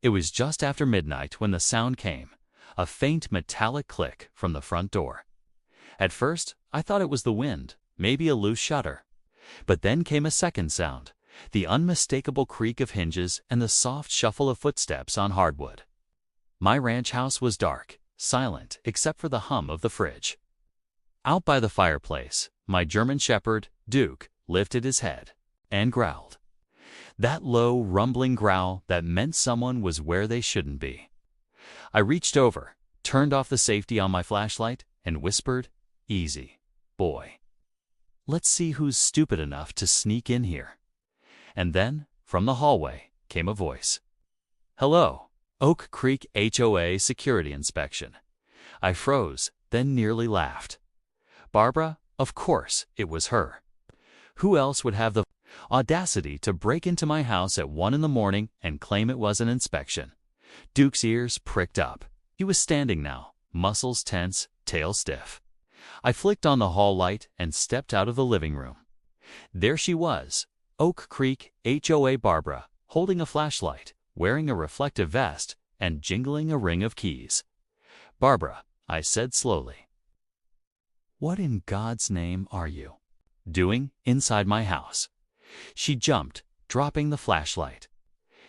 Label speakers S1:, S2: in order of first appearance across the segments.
S1: It was just after midnight when the sound came, a faint metallic click from the front door. At first, I thought it was the wind, maybe a loose shutter. But then came a second sound, the unmistakable creak of hinges and the soft shuffle of footsteps on hardwood. My ranch house was dark, silent except for the hum of the fridge. Out by the fireplace, my German shepherd, Duke, lifted his head and growled. That low, rumbling growl that meant someone was where they shouldn't be. I reached over, turned off the safety on my flashlight, and whispered, "Easy, boy. Let's see who's stupid enough to sneak in here." And then, from the hallway, came a voice. "Hello, Oak Creek HOA security inspection." I froze, then nearly laughed. Barbara? Of course, it was her. Who else would have the audacity to break into my house at 1 a.m. and claim it was an inspection? Duke's ears pricked up. He was standing now, muscles tense, tail stiff. I flicked on the hall light and stepped out of the living room. There she was, Oak Creek HOA Barbara, holding a flashlight, wearing a reflective vest, and jingling a ring of keys. "Barbara," I said slowly, "what in God's name are you doing inside my house?" She jumped, dropping the flashlight.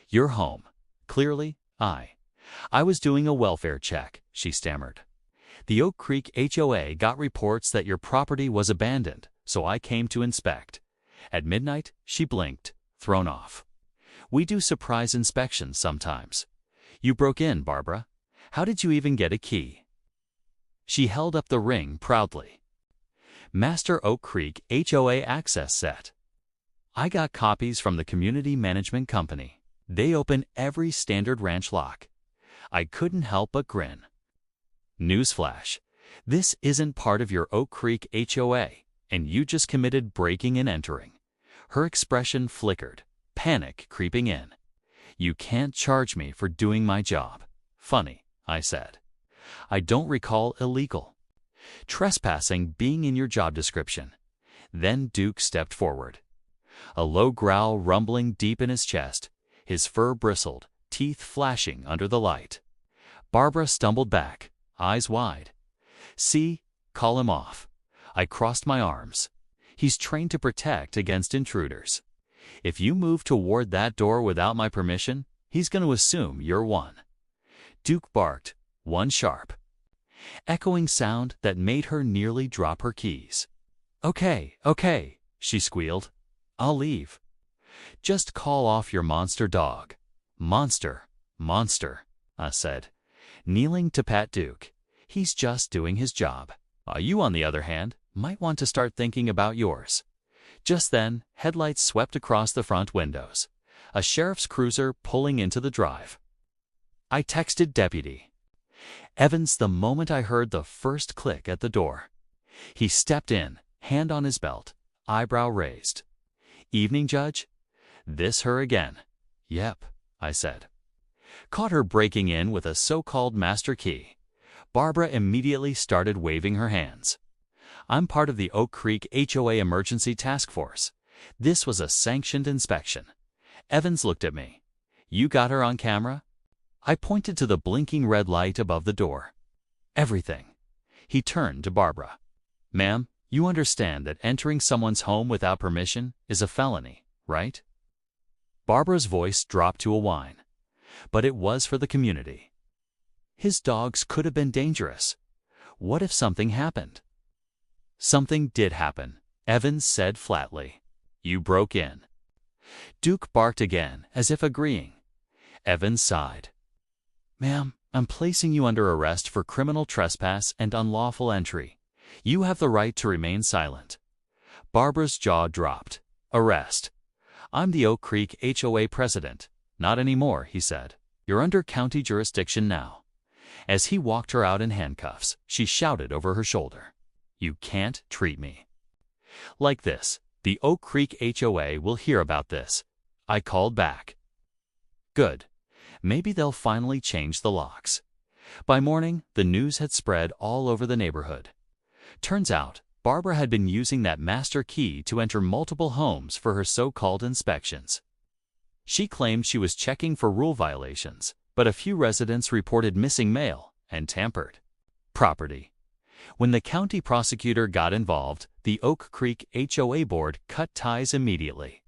S1: "You're home. Clearly, I was doing a welfare check," she stammered. "The Oak Creek HOA got reports that your property was abandoned, so I came to inspect." At midnight, she blinked, thrown off. "We do surprise inspections sometimes. You broke in, Barbara. How did you even get a key?" She held up the ring proudly. "Master Oak Creek HOA access set. I got copies from the community management company. They open every standard ranch lock." I couldn't help but grin. Newsflash, this isn't part of your Oak Creek HOA, and you just committed breaking and entering. Her expression flickered, panic creeping in. "You can't charge me for doing my job." "Funny," I said. "I don't recall illegal trespassing being in your job description." Then Duke stepped forward. A low growl rumbling deep in his chest, his fur bristled, teeth flashing under the light. Barbara stumbled back, eyes wide. "See, call him off." I crossed my arms. "He's trained to protect against intruders. If you move toward that door without my permission, he's going to assume you're one." Duke barked, one sharp, echoing sound that made her nearly drop her keys. Okay, she squealed. "I'll leave. Just call off your monster dog." Monster, I said, kneeling to pat Duke. "He's just doing his job. You, on the other hand, might want to start thinking about yours." Just then, headlights swept across the front windows, a sheriff's cruiser pulling into the drive. I texted Deputy Evans the moment I heard the first click at the door. He stepped in, hand on his belt, eyebrow raised. "Evening, Judge? This her again?" "Yep," I said. "Caught her breaking in with a so-called master key." Barbara immediately started waving her hands. "I'm part of the Oak Creek HOA Emergency Task Force. This was a sanctioned inspection." Evans looked at me. "You got her on camera?" I pointed to the blinking red light above the door. "Everything." He turned to Barbara. "Ma'am, you understand that entering someone's home without permission is a felony, right?" Barbara's voice dropped to a whine. "But it was for the community. His dogs could have been dangerous. What if something happened?" "Something did happen," Evans said flatly. "You broke in." Duke barked again, as if agreeing. Evans sighed. "Ma'am, I'm placing you under arrest for criminal trespass and unlawful entry. You have the right to remain silent." Barbara's jaw dropped. "Arrest? I'm the Oak Creek HOA president." "Not anymore," he said. "You're under county jurisdiction now." As he walked her out in handcuffs, she shouted over her shoulder, "You can't treat me like this. The Oak Creek HOA will hear about this." I called back. "Good. Maybe they'll finally change the locks." By morning, the news had spread all over the neighborhood. Turns out, Barbara had been using that master key to enter multiple homes for her so-called inspections. She claimed she was checking for rule violations, but a few residents reported missing mail and tampered property. When the county prosecutor got involved, the Oak Creek HOA board cut ties immediately.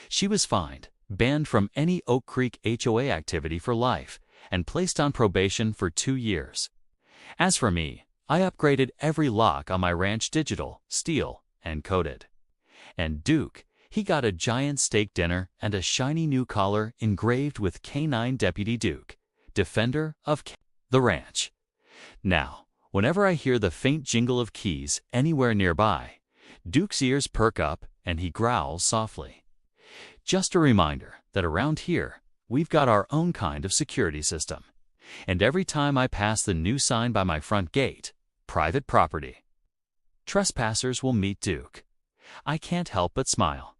S1: She was fined, banned from any Oak Creek HOA activity for life, and placed on probation for 2 years. As for me, I upgraded every lock on my ranch digital, steel, and coded. And Duke, he got a giant steak dinner and a shiny new collar engraved with K-9 Deputy Duke, defender of the ranch. Now, whenever I hear the faint jingle of keys anywhere nearby, Duke's ears perk up and he growls softly. Just a reminder that around here, we've got our own kind of security system. And every time I pass the new sign by my front gate, private property, trespassers will meet Duke, I can't help but smile.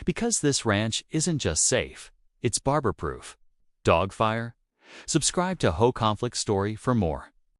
S1: Because this ranch isn't just safe, it's barber-proof. Dog fire? Subscribe to HOA Conflict Story for more.